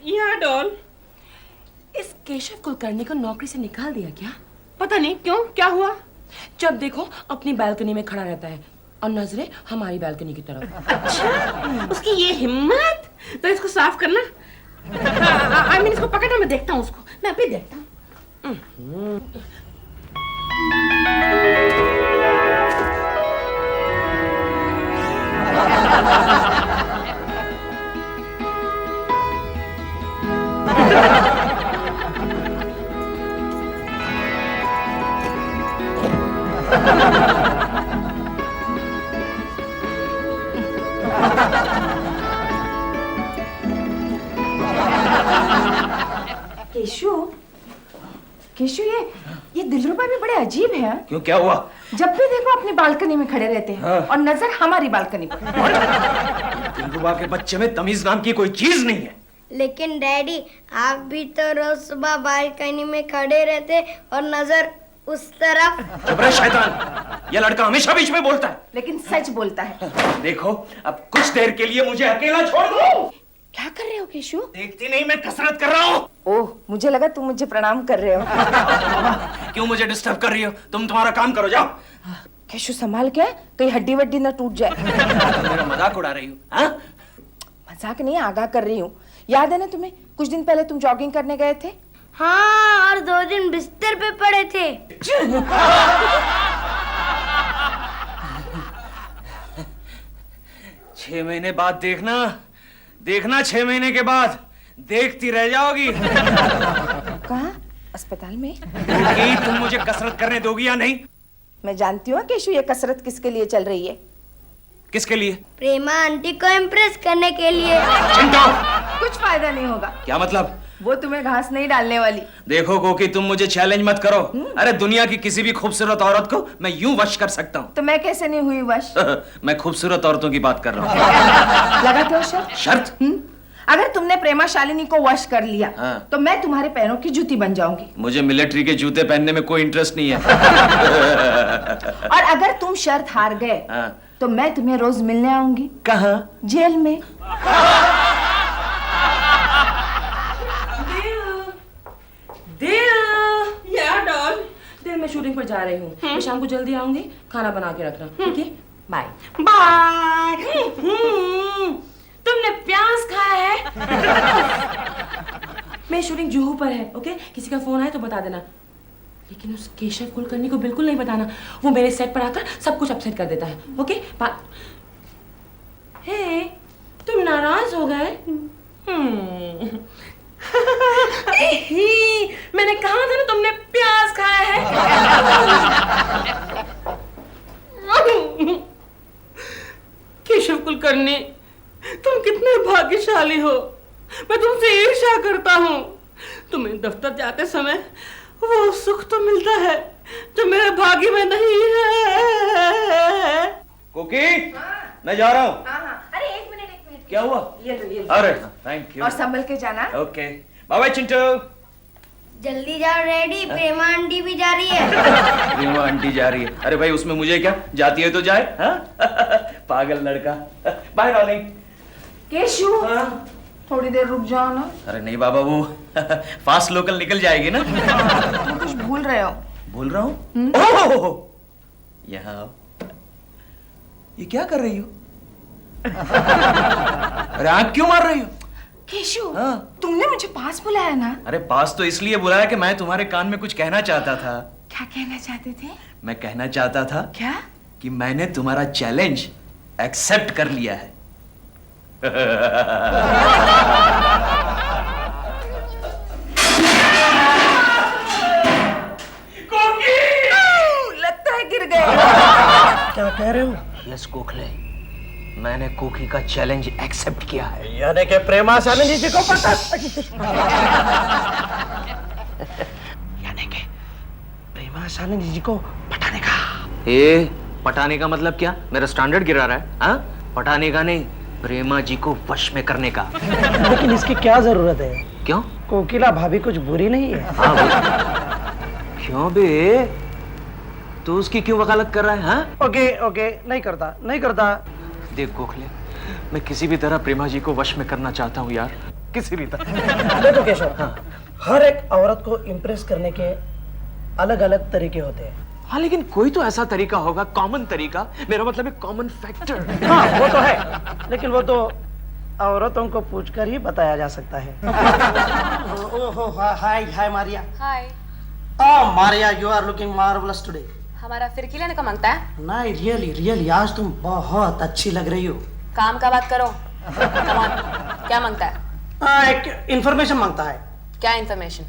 यहाँ डॉल। इस केशव कुलकर्णी को नौकरी से निकाल दिया क्या? पता नहीं क्यों, क्या हुआ? जब देखो अपनी बालकनी में खड़ा रहता है और नजरें हमारी बालकनी की तरफ। अच्छा, उसकी ये हिम्मत! तो इसको साफ करना। आई मीन इसको पकड़ना, मैं देखता हूँ उसको, मैं अभी देखता हूँ। केशु, केशु, ये दिलरुबा भी बड़े अजीब है। क्यों, क्या हुआ? जब भी देखो अपनी बालकनी में खड़े रहते हैं और नजर हमारी बालकनी पर। दिलरुबा के बच्चे में तमीज नाम की कोई चीज नहीं है। लेकिन डैडी, आप भी तो रोज सुबह बालकनी में खड़े रहते और नजर उस तरफ। चुप रहे शैतान, ये लड़का हमेशा बीच में बोलता है। लेकिन सच बोलता है। देखो, अब कुछ देर के लिए मुझे अकेला छोड़ दो। क्या कर रहे हो केशु? देखती नहीं, मैं कसरत कर रहा हूँ। ओह, मुझे लगा तुम मुझे प्रणाम कर रहे हो। क्यों मुझे डिस्टर्ब कर रही हो? तुम तुम्हारा काम करो, जाओ। केशु संभाल के, कहीं हड्डी वड्डी ना टूट जाए। मेरा मजाक उड़ा रही हो? मजाक नहीं, आगाह कर रही हूँ। याद है ना तुम्हें, कुछ दिन पहले तुम जॉगिंग करने गए थे? हाँ, और 2 दिन बिस्तर पे पड़े थे। 6 महीने बाद देखना 6 महीने के बाद देखती रह जाओगी। कहाँ? अस्पताल में? क्योंकि तुम मुझे कसरत करने दोगी या नहीं? मैं जानती हूँ केशु, ये कसरत किसके लिए चल रही है। किसके लिए? प्रेमा आंटी को इम्प्रेस करने के लिए। चिंटू! कुछ फायदा नहीं होगा। क्या मतलब? वो तुम्हें घास नहीं डालने वाली। देखो कोकी, तुम मुझे चैलेंज मत करो। अरे दुनिया की किसी भी खूबसूरत औरत को मैं यूं वश कर सकता हूँ। तो मैं कैसे नहीं हुई वश? मैं खूबसूरत औरतों की बात कर रहा हूँ। लगा क्यों शर्त? शर्त? अगर तुमने प्रेमा शालिनी को वश कर लिया तो मैं तुम्हारे पैरों की जूती बन जाऊंगी। मुझे मिलिट्री के जूते पहनने में कोई इंटरेस्ट नहीं है। और अगर तुम शर्त हार गए तो मैं तुम्हें रोज मिलने आऊंगी। कहाँ? जेल में। दिल मैं शूटिंग पर जा रही हूँ। मैं शाम को जल्दी आऊंगी, खाना बना के रखना, ठीक है? Bye bye. तुमने प्याज खाया है? मैं शूटिंग जुहू पर है, ओके? किसी का फोन आए तो बता देना, लेकिन उस केशव कुलकर्णी को बिल्कुल नहीं बताना। वो मेरे सेट पर आकर सब कुछ अपसेट कर देता है, ओके? हे, तुम नाराज हो गए? मैंने कहा था ना तुमने प्याज खाया है। केशव कुलकर्णी, तुम कितने भाग्यशाली हो। मैं तुमसे ईर्ष्या करता हूँ। तुम्हें दफ्तर जाते समय वो सुख तो मिलता है जो मेरे भाग्य में नहीं है। कोकी, मैं जा रहा हूँ। अरे एक मिनट। क्या हुआ? ये लो। अरे थैंक यू। और संभल के जाना। Okay, bye bye Chintu. जल्दी जाओ डैडी, प्रेमा आंटी भी जा रही है। प्रेमा आंटी जा रही है? अरे भाई, उसमें मुझे क्या, जाती है तो जाए। हाँ? पागल लड़का। Bye darling. केशु, थोड़ी देर रुक जाओ ना। अरे नहीं बाबा, वो फास्ट लोकल निकल जाएगी ना। तुम कुछ भूल रहे हो। भूल रहा हूँ? यहाँ आओ। ये क्या कर रही हो? अरे आँख क्यों मार रही हो? केशु, तुमने मुझे पास बुलाया ना? अरे पास तो इसलिए बुलाया कि मैं तुम्हारे कान में कुछ कहना चाहता था। क्या कहना चाहते थे? मैं कहना चाहता था क्या? कि मैंने तुम्हारा चैलेंज एक्सेप्ट कर लिया है। लगता है गिर गए। क्या कह रहे हो? यस कोखले, मैंने कोकी का चैलेंज एक्सेप्ट किया है। यानी कि प्रेमा शालिनी जी को पता। यानी कि प्रेमा शालिनी जी को पटाने का। पटाने का मतलब क्या? मेरा स्टैंडर्ड गिरा रहा है? हाँ? पटाने का नहीं, प्रेमा जी को वश में करने का। लेकिन इसकी क्या जरूरत है? क्यों? कोकिला भाभी कुछ बुरी नहीं है। हाँ, क्यों बे? तो उसकी क्यों वकालत कर रहा है? हाँ ओके ओके, नहीं करता नहीं करता। देख गोखले, मैं किसी भी तरह प्रेमा जी को वश में करना चाहता हूँ यार, किसी भी तरह। देखो केशव, हर एक औरत को इम्प्रेस करने के अलग अलग तरीके होते हैं। हाँ लेकिन कोई तो ऐसा तरीका होगा, कॉमन तरीका, मेरा मतलब है कॉमन फैक्टर। हाँ वो तो है, लेकिन वो तो औरतों को पूछकर ही बताया जा सकता है। ओहो, hi hi Maria. Hi. Oh Maria, you are looking marvellous today. हमारा फिर खिलाने का मांगता है? नहीं, रियली रियली आज तुम बहुत अच्छी लग रही हो। काम का बात करो। Come on, क्या मांगता है? एक इंफॉर्मेशन मांगता है। क्या इन्फॉर्मेशन?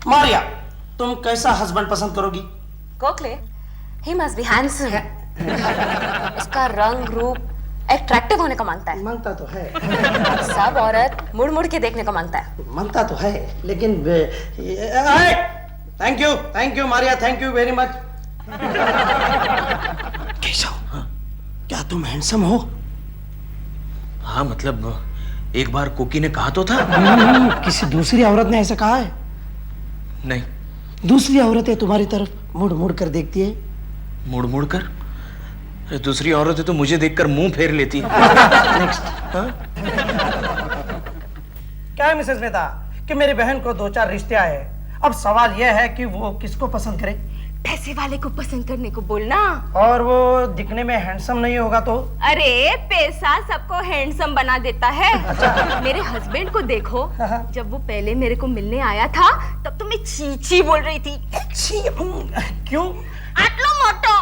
मारिया, तुम कैसा हस्बैंड पसंद करोगी? Gokhale, he must be handsome. उसका रंग रूप अट्रैक्टिव होने का मांगता है। मांगता तो है। सब औरत मुड़ मुड़ के देखने को मांगता है। मांगता तो है, लेकिन thank you Maria, thank you very much. Keshav, क्या तुम हैंडसम हो? हाँ मतलब एक बार कुकी ने कहा तो था। किसी दूसरी औरत ने ऐसा कहा है? नहीं। दूसरी औरतें तुम्हारी तरफ मुड़ मुड़ कर देखती है। मुड़ मुड़ कर? अरे दूसरी औरतें तो मुझे देखकर मुंह फेर लेती है। नेक्स्ट। क्या है मिसेस मेहता कि मेरी बहन को 2-4 रिश्ते आए। अब सवाल यह है कि वो किसको पसंद करे। पैसे वाले को पसंद करने को बोलना। और वो दिखने में हैंडसम नहीं होगा तो? अरे पैसा सबको हैंडसम बना देता है। मेरे हस्बैंड को देखो, जब वो पहले मेरे को मिलने आया था तब तो मैं चीची बोल रही थी। क्यों? आटलो मोटो।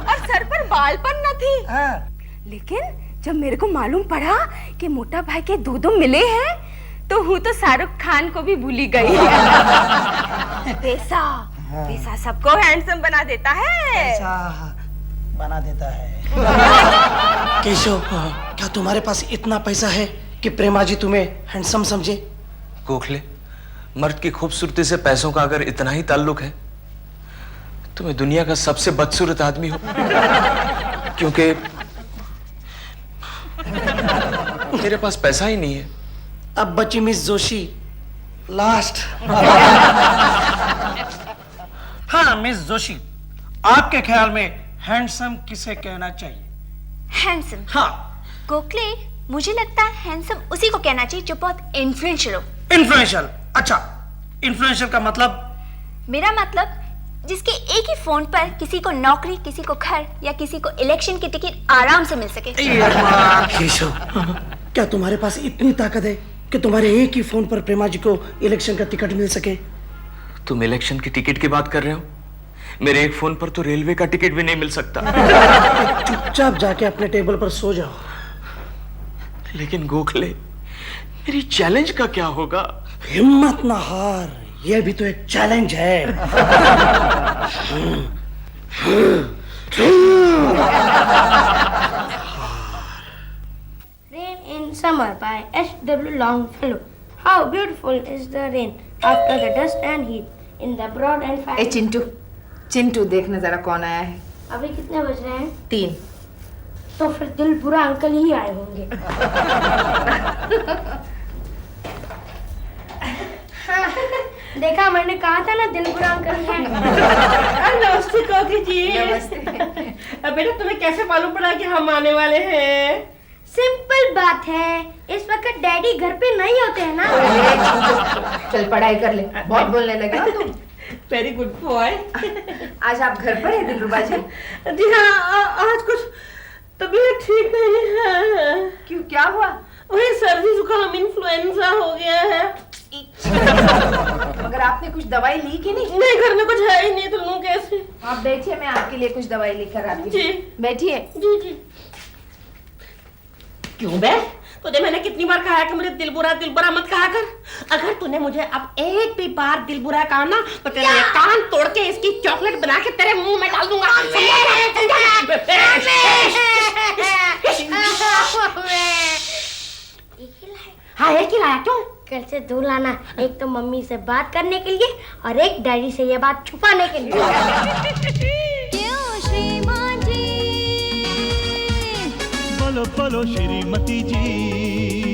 और सर पर बाल पर न थी। लेकिन जब मेरे को मालूम पड़ा कि मोटा भाई के दो मिले हैं तो हूँ तो शाहरुख खान को भी भूली गई। पैसा सबको हैंडसम बना देता है। बना देता है। केशव, क्या तुम्हारे पास इतना पैसा है कि प्रेमा जी तुम्हें हैंडसम समझे? गोखले, मर्द की खूबसूरती से पैसों का अगर इतना ही ताल्लुक है तो मैं दुनिया का सबसे बदसूरत आदमी हूं, क्योंकि मेरे पास पैसा ही नहीं है। अब बची मिस जोशी, लास्ट। हाँ मिस जोशी, आपके ख्याल में हैंडसम किसे कहना चाहिए? हैंडसम? हाँ। गोखले, मुझे लगता है हैंडसम उसी को कहना चाहिए जो बहुत इन्फ्लुएंशियल हो। इन्फ्लुएंशियल? अच्छा, इन्फ्लुएंशियल का मतलब? मेरा मतलब जिसके एक ही फोन पर किसी को नौकरी, किसी को घर या किसी को इलेक्शन की टिकट आराम से मिल सके। केशव, क्या तुम्हारे पास इतनी ताकत है कि तुम्हारे एक ही फोन पर प्रेमा जी को इलेक्शन का टिकट मिल सके? तुम इलेक्शन की टिकट की बात कर रहे हो? मेरे एक फोन पर तो रेलवे का टिकट भी नहीं मिल सकता। चुपचाप जाके अपने टेबल पर सो जाओ। लेकिन गोखले, मेरी चैलेंज का क्या होगा? हिम्मत ना हार, यह भी तो एक चैलेंज है। Rain in Summer by H.W. Longfellow. How beautiful is the rain after the dust and heat in the broad and fine. ए चिंटू, चिंटू देखना जरा कौन आया है। अभी कितने बज रहे हैं? 3। तो फिर दिल बुरा अंकल ही आए होंगे। देखा, मैंने कहा था ना दिल बुरा अंकल है। नमस्ते काकी जी। अब बेटा तुम्हें कैसे मालूम पड़ा कि हम आने वाले हैं? सिंपल बात है, इस वक्त डैडी घर पे नहीं होते हैं ना। चल पढ़ाई कर ले, बहुत बोलने लगे हो तुम। Very good boy. आज आप घर पर है दिलरुबा जी? जी हाँ, आज कुछ तबीयत ठीक नहीं है। क्यों, क्या हुआ? वही सर्दी जुकाम इन्फ्लुएंजा हो गया है। मगर आपने कुछ दवाई ली कि नहीं? नहीं, घर में कुछ है ही नहीं, तो लूं कैसे? आप बैठिए, मैं आपके लिए कुछ दवाई लेकर आती हूँ। जी बैठिए। जी जी। क्यों बे? तुझे मैंने कितनी बार कहा है कि मुझे दिल बुरा मत कहा कर। अगर तूने मुझे अब एक भी बार दिल बुरा कहा ना तो तेरे ये कान तोड़ के इसकी चॉकलेट बना के तेरे मुंह में डाल दूंगा। हाँ, एक ही लाया। क्यों? कल से 2 लाना, एक तो मम्मी से बात करने के लिए और एक डैडी से ये बात छुपाने के लिए। क्यों श्रीमान जी? बोलो बोलो श्रीमती जी।